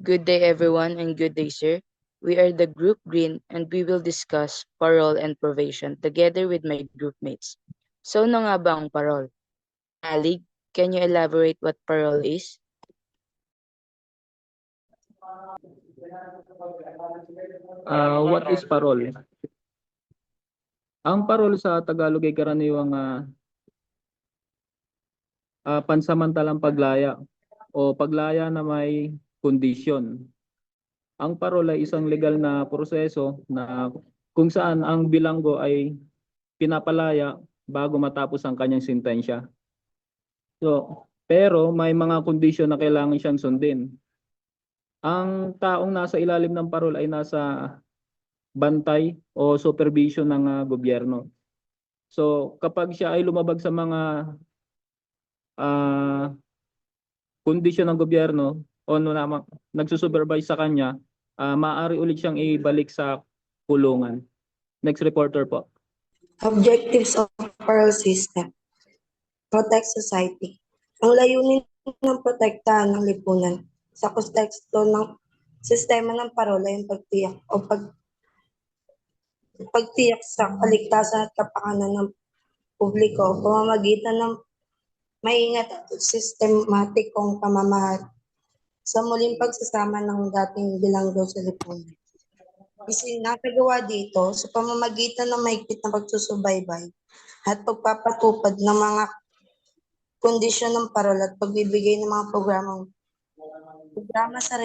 Good day everyone and good day sir. We are the Group Green and we will discuss parole and probation together with my group mates. So ano nga ba ang parole? Alig, can you elaborate what parole is? What is parol? Ang parol sa Tagalog ay karaniwang pansamantalang paglaya o paglaya na may kondisyon. Ang parol ay isang legal na proseso na kung saan ang bilanggo ay pinapalaya bago matapos ang kanyang sentensya. Pero may mga kondisyon na kailangan siyang sundin. Ang taong nasa ilalim ng parol ay nasa bantay o supervision ng gobyerno. So kapag siya ay lumabag sa mga kondisyon ng gobyerno o nagsusupervise sa kanya, maaari ulit siyang ibalik sa kulungan. Next reporter po. Objectives of parole system. Protect society. Ang layunin ng protektahan ng lipunan sa konteksto ng sistema ng parole ay ang pagtiyak sa kaligtasan at kapakanan ng publiko pamamagitan ng maingat at sistematikong pamamahal sa muling pagsasama ng dating bilanggo sa lipunan. Isinagawa dito sa pamamagitan ng mahigpit na pagsusubaybay at pagpapatupad ng mga kondisyon ng parol at pagbibigay ng mga programa sa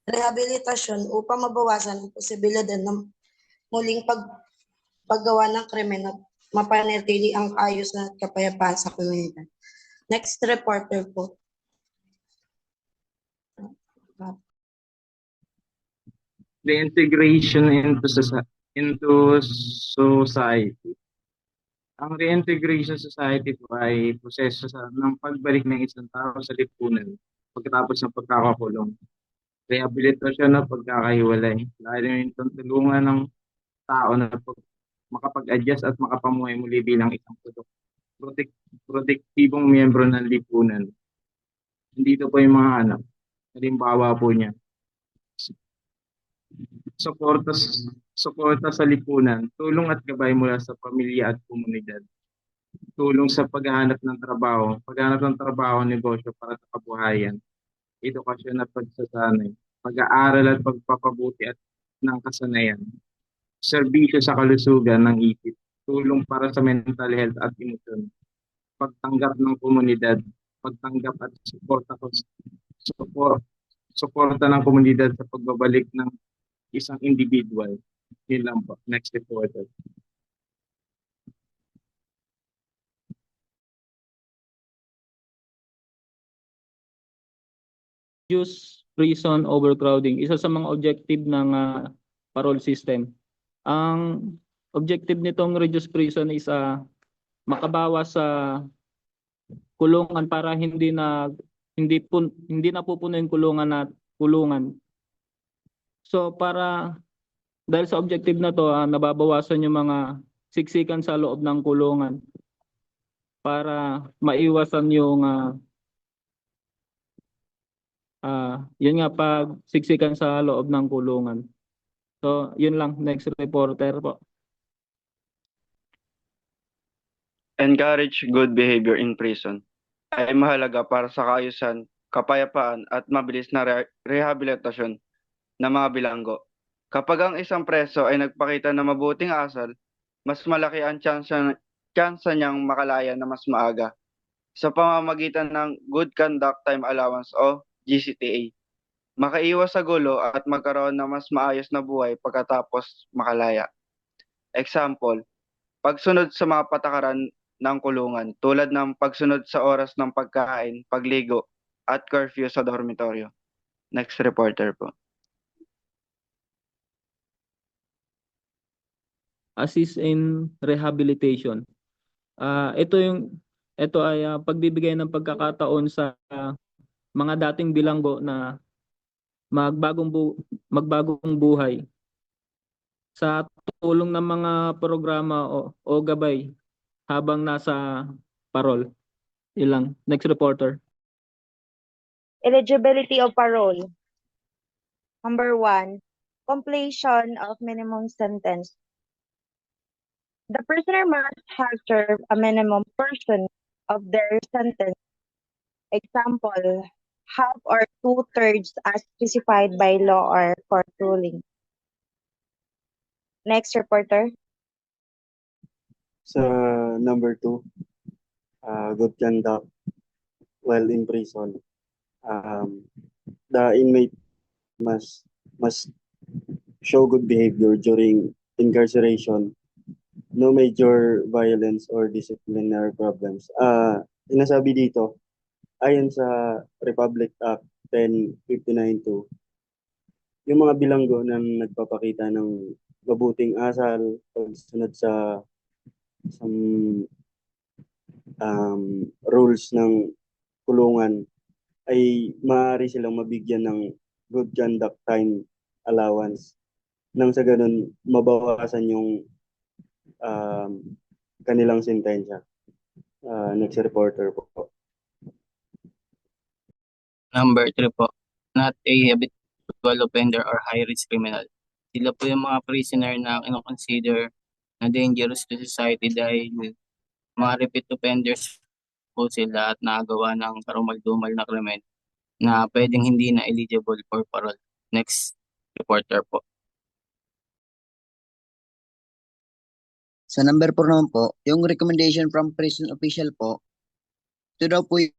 rehabilitasyon upang mabawasan ang posibilidad ng muling paggawa ng krimen at mapanatili ang ayos na kapayapaan sa komunidad. Next reporter po. Reintegration into society. Ang reintegration society po ay proseso ng pagbalik ng isang tao sa lipunan pagkatapos ng pagkakakulong. Rehabilitasyon na pagkakahiwalay. Lalo itong tulungan ng tao na makapag-adjust at makapamuhay muli bilang isang protektibong miyembro ng lipunan. Dito po yung mga halimbawa po niya. Suporta sa lipunan, tulong at gabay mula sa pamilya at komunidad. Tulong sa paghahanap ng trabaho, negosyo para sa kabuhayan. Edukasyon at pagsasanay, pag-aaral at pagpapabuti at ng kasanayan. Serbisyo sa kalusugan ng isip, tulong para sa mental health at emosyon. Pagtanggap ng komunidad, pagtanggap at suporta ng komunidad sa pagbabalik ng isang individual. Yun lang po. Next reporter. Reduce prison overcrowding. Isa sa mga objective ng parole system. Ang objective nitong reduce prison is makabawas sa kulungan para hindi na pupuno yung kulungan. So dahil sa objective na to, nababawasan yung mga siksikan sa loob ng kulungan para maiwasan yung yun nga pag siksikan sa loob ng kulungan. So yun lang. Next reporter po. Encourage good behavior in prison ay mahalaga para sa kaayusan, kapayapaan at mabilis na rehabilitasyon ng mga bilanggo. Kapag ang isang preso ay nagpakita ng mabuting asal, mas malaki ang tsansa niyang makalaya na mas maaga sa pamamagitan ng Good Conduct Time Allowance o GCTA. Makaiwas sa gulo at magkaroon ng mas maayos na buhay pagkatapos makalaya. Example, pagsunod sa mga patakaran ng kulungan tulad ng pagsunod sa oras ng pagkain, pagligo, at curfew sa dormitoryo. Next reporter po. Assist in rehabilitation. Ito ay pagbibigay ng pagkakataon sa mga dating bilanggo na magbagong buhay sa tulong ng mga programa o gabay habang nasa parol. Ilang. Next reporter. Eligibility of parole. Number 1, completion of minimum sentence. The prisoner must have served a minimum portion of their sentence. Example, half or two-thirds as specified by law or court ruling. Next, reporter. Sa number 2, good conduct while in prison. The inmate must show good behavior during incarceration, no major violence or disciplinary problems. Sinasabi dito, ayon sa Republic Act 1059-2, yung mga bilanggo na nagpapakita ng mabuting asal, pagsunod sa rules ng kulungan, ay maaari silang mabigyan ng good conduct time allowance nang sa ganun mabawasan yung kanilang sentensya. Next reporter po. Number 3 po, not a habitual offender or high-risk criminal. Sila po yung mga prisoner na ino-consider na dangerous to society dahil mga repeat offenders po sila at nakagawa ng karumal-dumal na krimen na pwedeng hindi na eligible for parole. Next reporter po. Sa number 4 naman po, yung recommendation from prison official po, ito daw po yung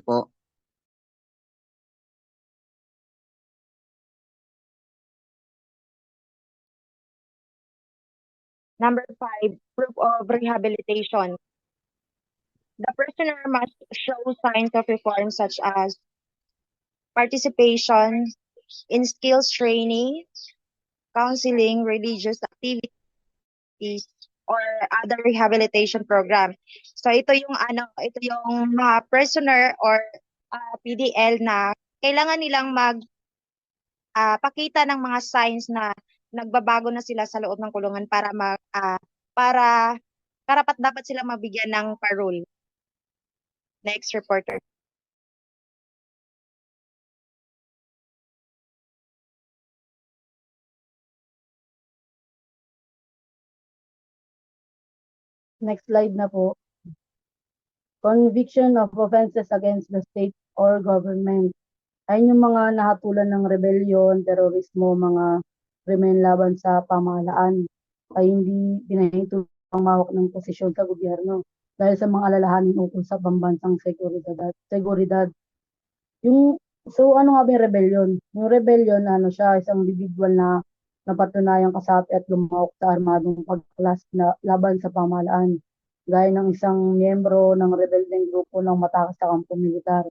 po. Number 5, proof of rehabilitation. The prisoner must show signs of reform such as participation in skills training, counseling, religious activities, or other rehabilitation program. So ito yung mga prisoner or PDL na kailangan nilang pakita ng mga signs na nagbabago na sila sa loob ng kulungan para karapat dapat sila mabigyan ng parole. Next reporter. Next slide na po. Conviction of offenses against the state or government. Ayun yung mga nahatulan ng rebellion, terorismo, mga krimen laban sa pamahalaan ay hindi pinahinto ang mawak ng posisyon sa gobyerno dahil sa mga alalahanin ukol sa pambansang seguridad. So ano nga ba yung rebellion? Yung rebellion, siya, isang individual na napatunayang kasapi at lumahok sa armadong pagklas na laban sa pamahalaan, gaya ng isang miyembro ng rebeldeng grupo ng matakas sa kampo militar.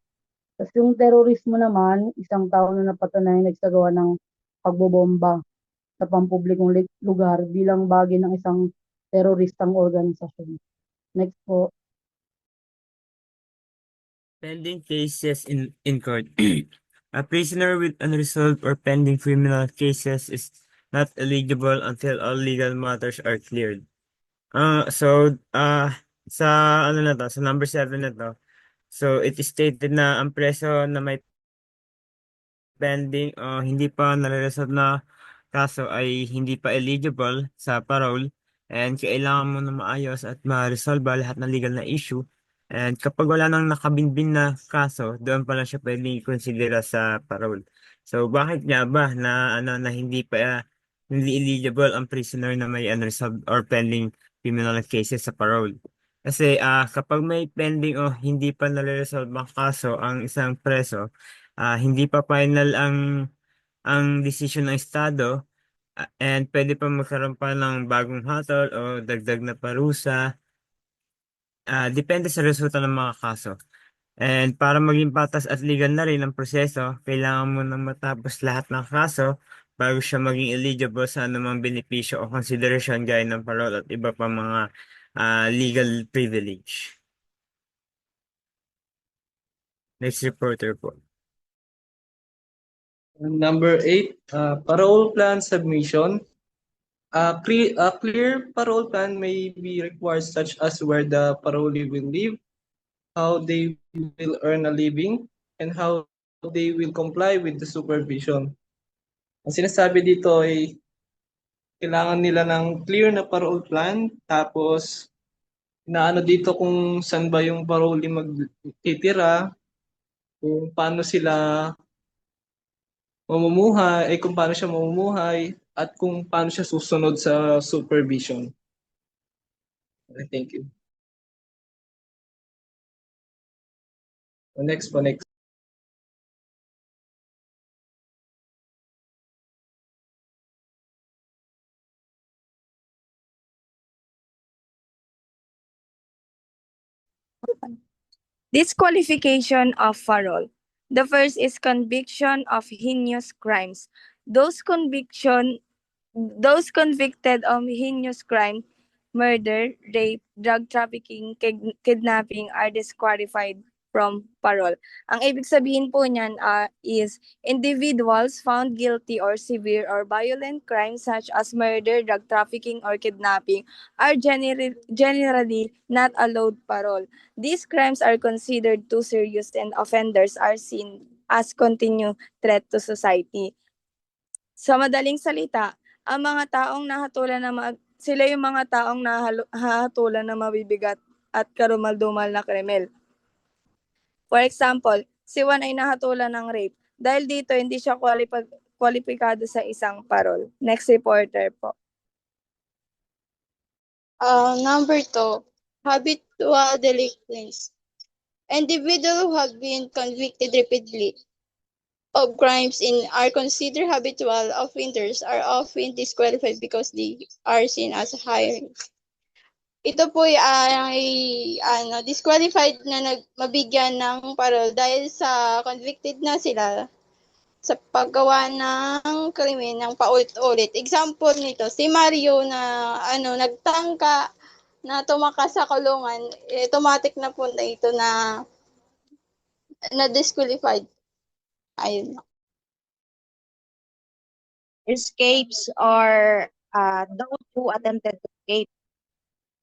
Tapos yung terorismo naman, isang tao na napatunayang nagsagawa ng pagbobomba sa pampublikong lugar bilang bahagi ng isang teroristang organisasyon. Next po. Pending cases in court. A prisoner with unresolved or pending criminal cases is not eligible until all legal matters are cleared. Sa number 7 na to, so it is stated na ang preso na may pending o hindi pa nare-resolve na kaso ay hindi pa eligible sa parole, and kailangan mo na maayos at ma-resolve lahat ng legal na issue. And kapag wala nang nakabinbin na kaso, doon pa lang siya pwedeng i-considera sa parole. So bakit nga ba na hindi eligible ang prisoner na may unresolved or pending criminal cases sa parole? Kasi kapag may pending o hindi pa nare-resolve ang kaso ang isang preso, hindi pa final ang desisyon ng estado, and pwede pa magkaroon pa ng bagong hatol o dagdag na parusa. Depende sa resulta ng mga kaso. And para maging patas at legal na rin ang proseso, kailangan mo nang matapos lahat ng kaso bago siya maging eligible sa anumang benepisyo o konsiderasyon gaya ng parole at iba pa mga legal privilege. Next reporter po. Number 8, parole plan submission. A clear parole plan may be required, such as where the parolee will live, how they will earn a living, and how they will comply with the supervision. Ang sinasabi dito ay kailangan nila ng clear na parole plan, tapos inaano dito kung saan ba yung parolee magtitira, kung paano sila mamumuhay, kung paano siya mamumuhay, at kung paano siya susunod sa supervision. Okay, thank you. Next. Disqualification of parole. The first is conviction of heinous crimes. Those convicted of heinous crime, murder, rape, drug trafficking, kidnapping are disqualified from parole. Ang ibig sabihin po niyan is individuals found guilty or severe or violent crimes such as murder, drug trafficking, or kidnapping are generally not allowed parole. These crimes are considered too serious and offenders are seen as continued threat to society. Sa madaling salita, ang mga taong nahatulan sila yung mga taong nahatulan ng mabibigat at karumal-dumal na krimen. For example, si Juan ay nahatulan ng rape. Dahil dito, hindi siya kwalipikado sa isang parol. Next reporter po. Number 2, habitual delinquents. Individuals who have been convicted repeatedly of crimes are considered habitual offenders are often disqualified because they are seen as high risk. Ito po ay disqualified na mabigyan ng parol dahil sa convicted na sila sa paggawa ng krimen ng paulit-ulit. Example nito, si Mario na nagtangka na tumakas sa kulungan, automatic na po na ito na disqualified. Ayun. Escapes or those who attempted to escape.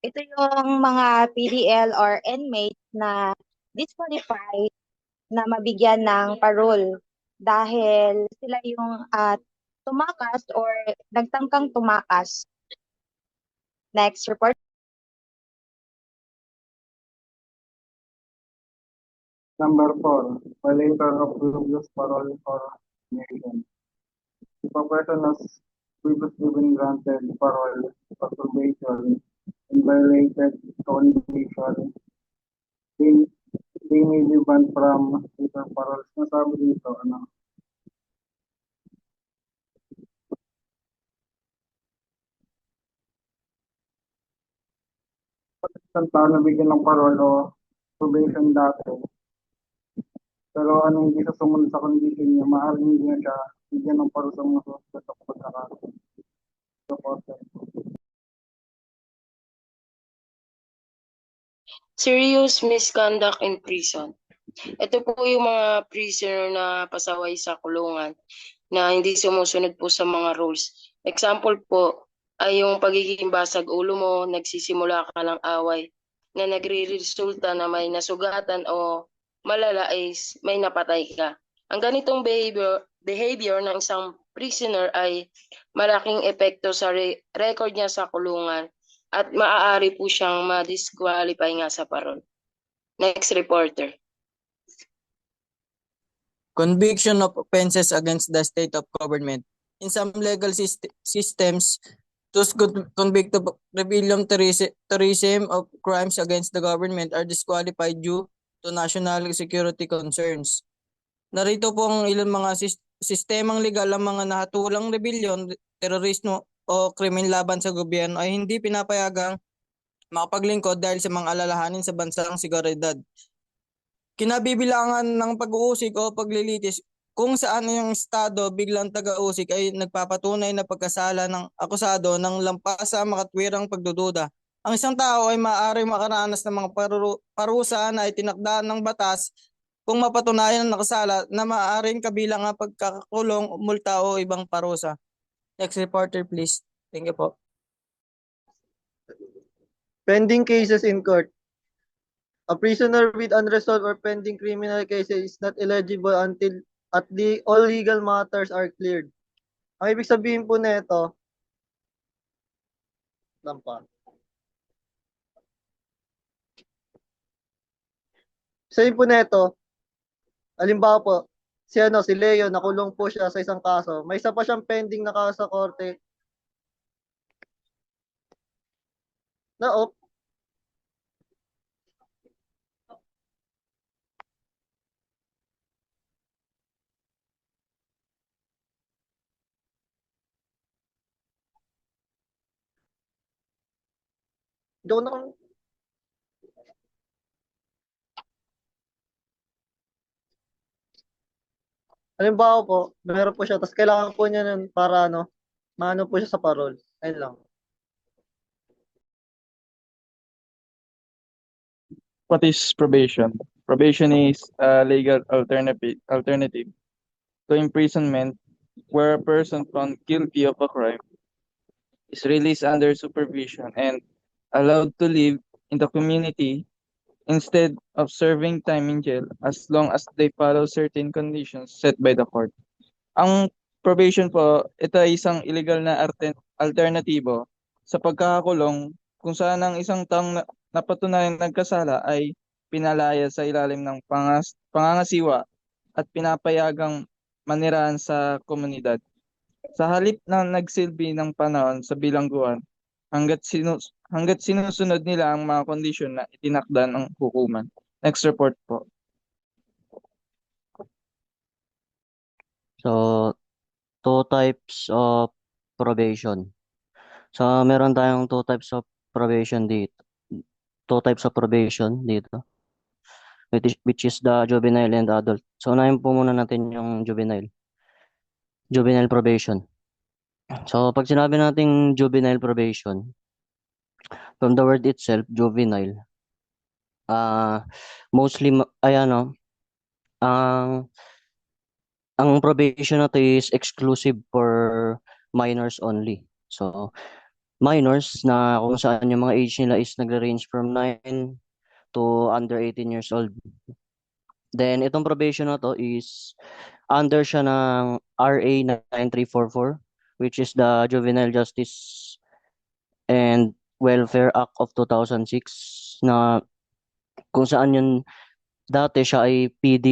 Ito yung mga PDL or inmates na disqualified na mabigyan ng parole dahil sila yung tumakas or nagtangkang tumakas. Next report. Number 4, violator of previous parole or nation. If a person has previously been granted parole or probation and violated condition, they may be banned from future paroles. Nasabi dito, isang tao na bigyan ng parole o probation dati, pero hindi siya sumunod sa condition niya, maaaring hindi na siya bigyan ng parole sa mga susunod sa pagkakataon. Serious misconduct in prison. Ito po yung mga prisoner na pasaway sa kulungan na hindi sumusunod po sa mga rules. Example po ay yung pagiging basag ulo mo, nagsisimula ka ng away na nagre-resulta na may nasugatan o malala is may napatay ka. Ang ganitong behavior ng isang prisoner ay malaking epekto sa record niya sa kulungan at maaari po siyang ma-disqualify nga sa parol. Next reporter. Conviction of offenses against the state of government. In some legal systems, those convicted of rebellion, terrorism of crimes against the government are disqualified due to national security concerns. Narito po ang ilang mga sistemang legal ang mga nahatulang rebellion, terorismo o krimen laban sa gobyerno ay hindi pinapayagang makapaglingkod dahil sa mga alalahanin sa bansang seguridad. Kinabibilangan ng pag-uusig o paglilitis kung saan yung estado biglang taga-usig ay nagpapatunay na pagkasala ng akusado ng lampas sa makatwirang pagdududa. Ang isang tao ay maaaring makaranas ng mga parusa na itinakda ng batas kung mapatunayan na nakasala na maaaring kabilang ang pagkakakulong, multa o ibang parusa. Next reporter, please. Thank you po. Pending cases in court. A prisoner with unresolved or pending criminal cases is not eligible until all legal matters are cleared. Ang ibig sabihin po nito, lampa. Sabihin po nito, halimbawa po, si Leo, nakulong po siya sa isang kaso. May isa pa siyang pending na kaso sa korte. Na Doon na halimbawa po, meron po siya, tapos kailangan po niya nun para maano po siya sa parol. Ayun lang. What is probation? Probation is a legal alternative to imprisonment where a person found guilty of a crime is released under supervision and allowed to live in the community instead of serving time in jail as long as they follow certain conditions set by the court. Ang probation po, ito ay isang illegal na alternatibo sa pagkakakulong kung saan ang isang taong napatunayang nagkasala ay pinalaya sa ilalim ng pangangasiwa at pinapayagang manirahan sa komunidad. Sa halip na nagsilbi ng panahon sa bilangguan, hanggat sinusunod nila ang mga kondisyon na itinakda ng hukuman. Next report po. So, two types of probation. So, meron tayong two types of probation dito. Two types of probation dito. Which is the juvenile and adult. So, unahin po muna natin yung juvenile. Juvenile probation. So, pag sinabi nating juvenile probation, from the word itself, juvenile, mostly, ang probation na to is exclusive for minors only. So, minors na kung saan yung mga age nila is nagre-range from 9 to under 18 years old. Then, itong probation na to is under siya ng RA 9344, which is the Juvenile Justice and Welfare Act of 2006, na kung saan yun dati siya ay PD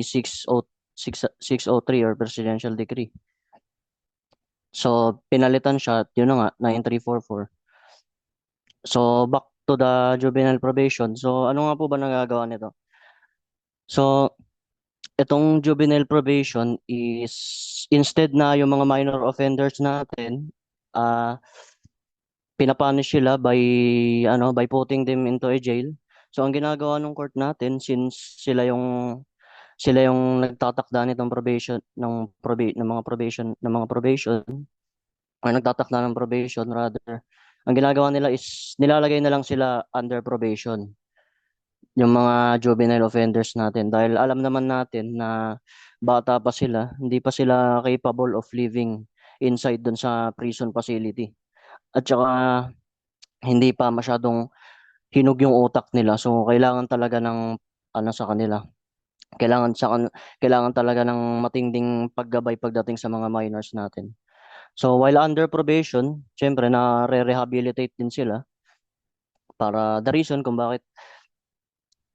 603 or Presidential Decree. So, pinalitan siya, yun na nga, 9344. So, back to the juvenile probation. So, ano nga po ba nagagawa nito? So, itong juvenile probation is instead na yung mga minor offenders natin, pinapunish sila by putting them into a jail. So, ang ginagawa ng court natin, since sila yung nagtatakda nitong probation ng mga probation or nagtatakda ng probation rather, ang ginagawa nila is nilalagay na lang sila under probation yung mga juvenile offenders natin, dahil alam naman natin na bata pa sila, hindi pa sila capable of living inside dun sa prison facility, at saka hindi pa masyadong hinog yung utak nila. So kailangan talaga ng sa kanila, kailangan talaga ng matinding paggabay pagdating sa mga minors natin. So while under probation, syempre na re-rehabilitate din sila, para the reason kung bakit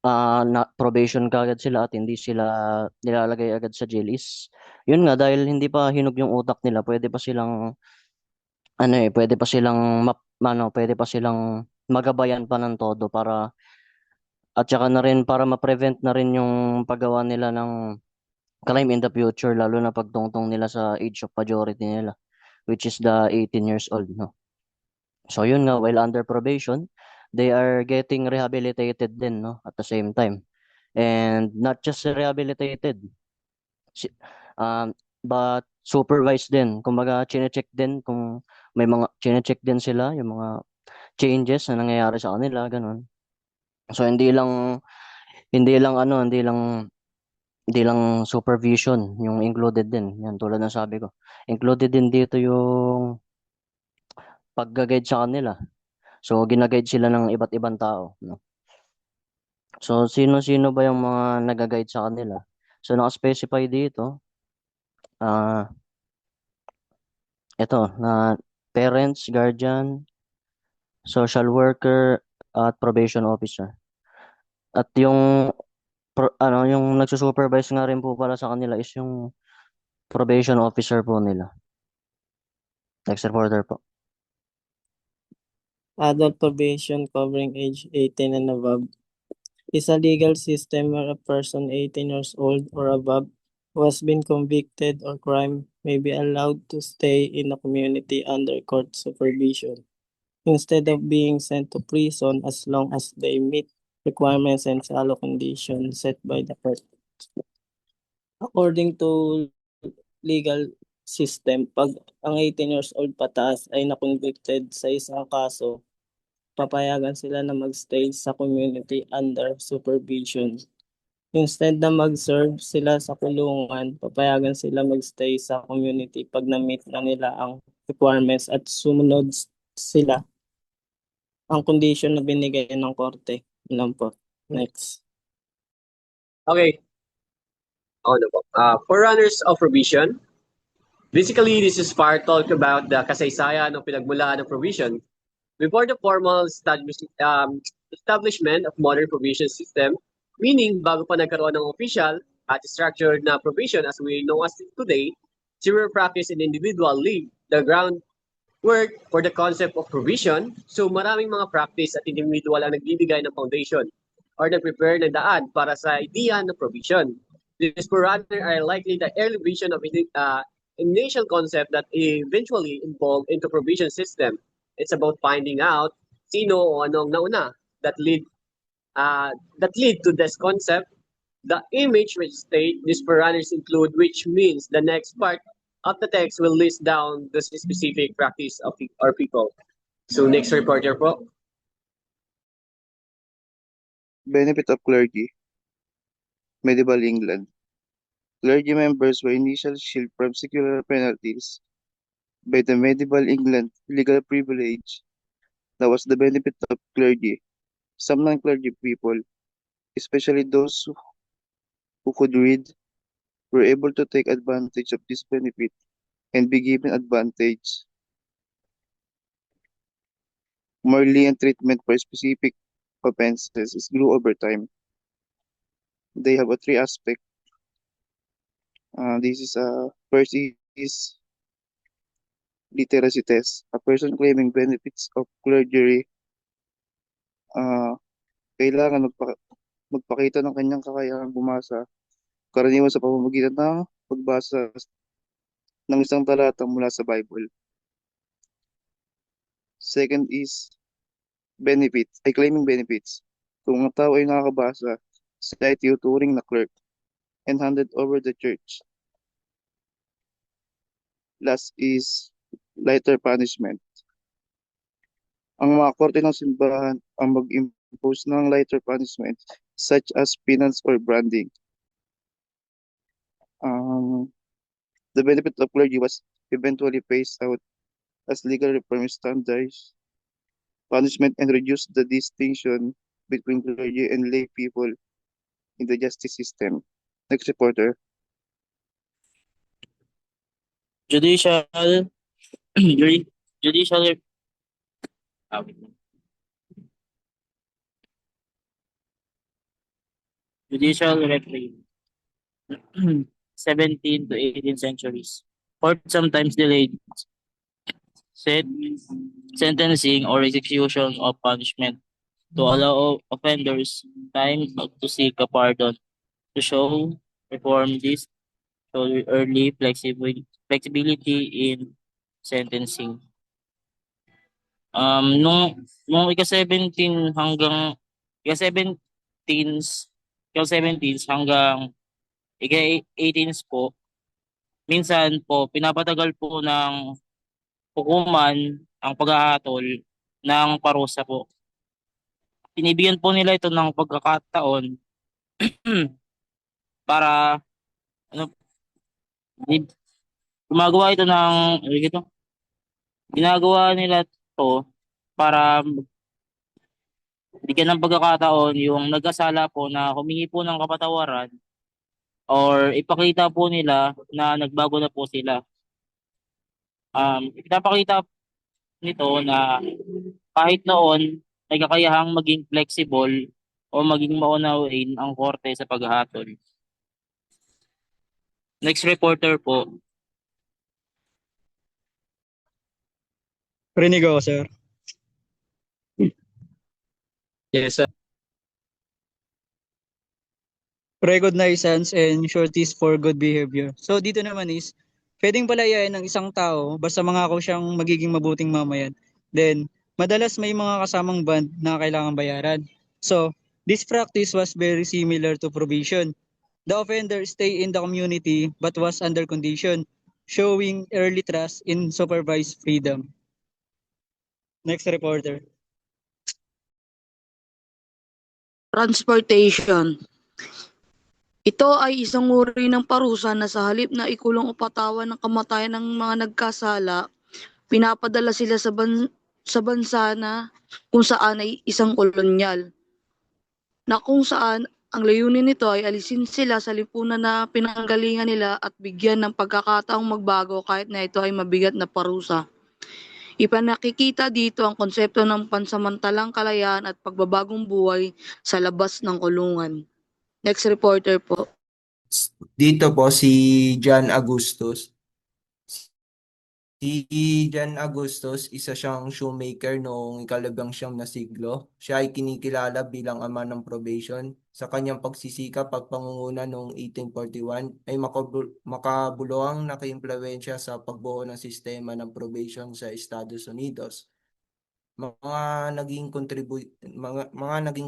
na probation kagad sila at hindi sila nilalagay agad sa jail is yun nga, dahil hindi pa hinog yung utak nila, pwede pa silang magabayan pa ng todo para, at saka na rin para ma-prevent na rin yung paggawa nila ng crime in the future, lalo na pagtungtong nila sa age of majority nila, which is the 18 years old, no? So yun nga, while under probation, they are getting rehabilitated din, no, at the same time. And not just rehabilitated, but supervised din. Kumbaga, chine-check din kung may mga chine-check din sila yung mga changes na nangyayari sa kanila, ganun. So hindi lang Hindi lang supervision yung included din. Yan, tulad ng sabi ko. Included din dito yung pag-guide sa kanila. So, ginaguide sila ng iba't ibang tao, no? So, sino-sino ba yung mga nag-guide sa kanila? So, naka-specify dito, ah, ito, na parents, guardian, social worker, at probation officer. At yung, yung nagsusupervise nga rin po pala sa kanila is yung probation officer po nila. Next reporter po. Adult probation covering age 18 and above is a legal system where a person 18 years old or above who has been convicted or crime may be allowed to stay in the community under court supervision instead of being sent to prison as long as they meet requirements and follow conditions set by the court. According to legal system, pag ang 18 years old pataas ay na-convicted sa isang kaso, papayagan sila na magstay sa community under supervision. Instead na mag-serve sila sa kulungan, papayagan sila magstay sa community pag na-meet na nila ang requirements at sumunod sila ang condition na binigay ng korte. Yun lang po. Next. Okay. Forerunners of provision. Basically, this is part talk about the kasaysayan ng pinagmulaan ng provision. Before the formal establishment of modern provision system, meaning bago pa nagkaroon ng official at structured na provision as we know as today, zero practice in individual laid the groundwork for the concept of provision. So maraming mga practice at individual ang nagbibigay ng foundation or nag-prepare ng daan para sa idea ng provision. These forerunners are likely the early vision of initial concept that eventually evolved into provision system. It's about finding out sino o anong nauna that lead to this concept. The image which state these forerunners include, which means the next part of the text will list down the specific practice of our people. So next reporter po. Benefit of clergy. Medieval England. Clergy members were initially shielded from secular penalties by the medieval England legal privilege. That was the benefit of clergy. Some non-clergy people, especially those who could read, were able to take advantage of this benefit and be given advantage. More lenient treatment for specific offenses is grew over time. They have a three aspect. First is literacy test. A person claiming benefits of clergy kailangan magpakita ng kanyang kakayahan bumasa, karaniwan sa pamamagitan ng pagbasa ng isang talata mula sa Bible. Second is claiming benefits. Kung ang tao ay nakakabasa, siya ay tinuturing na clerk and handed over the church. Last is lighter punishment. Ang mga korte ng simbahan ang mag-impose ng lighter punishment such as penance or branding. The benefit of clergy was eventually phased out as legal reform standards punishment and reduced the distinction between clergy and lay people in the justice system. Next reporter. Judicial reprieve. 17th to 18th centuries. Court sometimes delayed sentencing or execution of punishment to allow offenders time to seek a pardon. To show reform this show early flexibility in sentencing. Nung ika-17 hanggang ika-17 hanggang ika-18 po, minsan po pinapatagal po ng hukuman ang paghahatol ng parusa po. Pinibigyan po nila ito ng pagkakataon para ano, di- gumagawa ito ng ginagawa nila to para bigyan ng pagkakataon yung nag-asala po na humingi po ng kapatawaran or ipakita po nila na nagbago na po sila. Pinapakita nito na kahit noon ay kakayahang maging flexible o maging maunawain ang korte sa paghahatol. Next reporter po. Rinig ako, sir. Yes, sir. Recognizance and shorties for good behavior. So dito naman is, pwedeng palayain ng isang tao basta mangako siyang magiging mabuting mamayan. Then, madalas may mga kasamang bond na kailangan bayaran. So, this practice was very similar to probation. The offender stay in the community but was under condition, showing early trust in supervised freedom. Next reporter. Transportation. Ito ay isang uri ng parusa na sa halip na ikulong o patawan ng kamatayan ng mga nagkasala, pinapadala sila sa bansa na kung saan ay isang kolonyal, na kung saan ang layunin nito ay alisin sila sa lipunan na pinanggalingan nila at bigyan ng pagkakataong magbago kahit na ito ay mabigat na parusa. Ipanakikita dito ang konsepto ng pansamantalang kalayaan at pagbabagong buhay sa labas ng kulungan. Next reporter po. Dito po si John Agustus. Si John Agustus, isa siyang shoemaker noong ika-19 na siglo. Siya ay kinikilala bilang ama ng probation. Sa kanyang pagsisikap at pangunguna noong 1841 ay makabuluhang naka-impluwensya sa pagbuo ng sistema ng probation sa Estados Unidos. Mga naging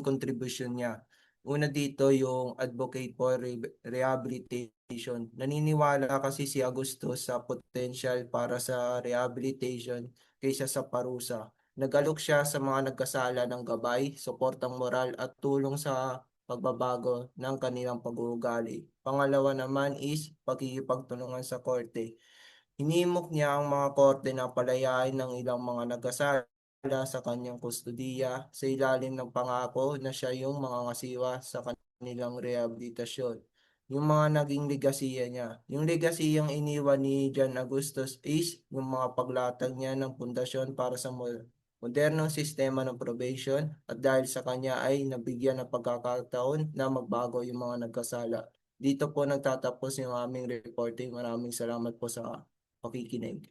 contribution niya. Una dito yung advocate for rehabilitation. Naniniwala kasi si Agustus sa potential para sa rehabilitation kaysa sa parusa. Nag-alok siya sa mga nagkasala ng gabay, suportang moral at tulong sa pagbabago ng kanilang pag-uugali. Pangalawa naman is pagkikipagtulungan sa korte. Hinimok niya ang mga korte na palayain ng ilang mga nagkasala sa kanyang kustudiya sa ilalim ng pangako na siya yung mga ngasiwa sa kanilang rehabilitasyon. Yung mga naging legasiya niya. Yung legasiyang iniwan ni John Agustus is yung mga paglatag niya ng pundasyon para sa modernong sistema ng probation at dahil sa kanya ay nabigyan ng pagkakataon na magbago yung mga nagkasala. Dito po nagtatapos yung aming reporting. Maraming salamat po sa pakikinig.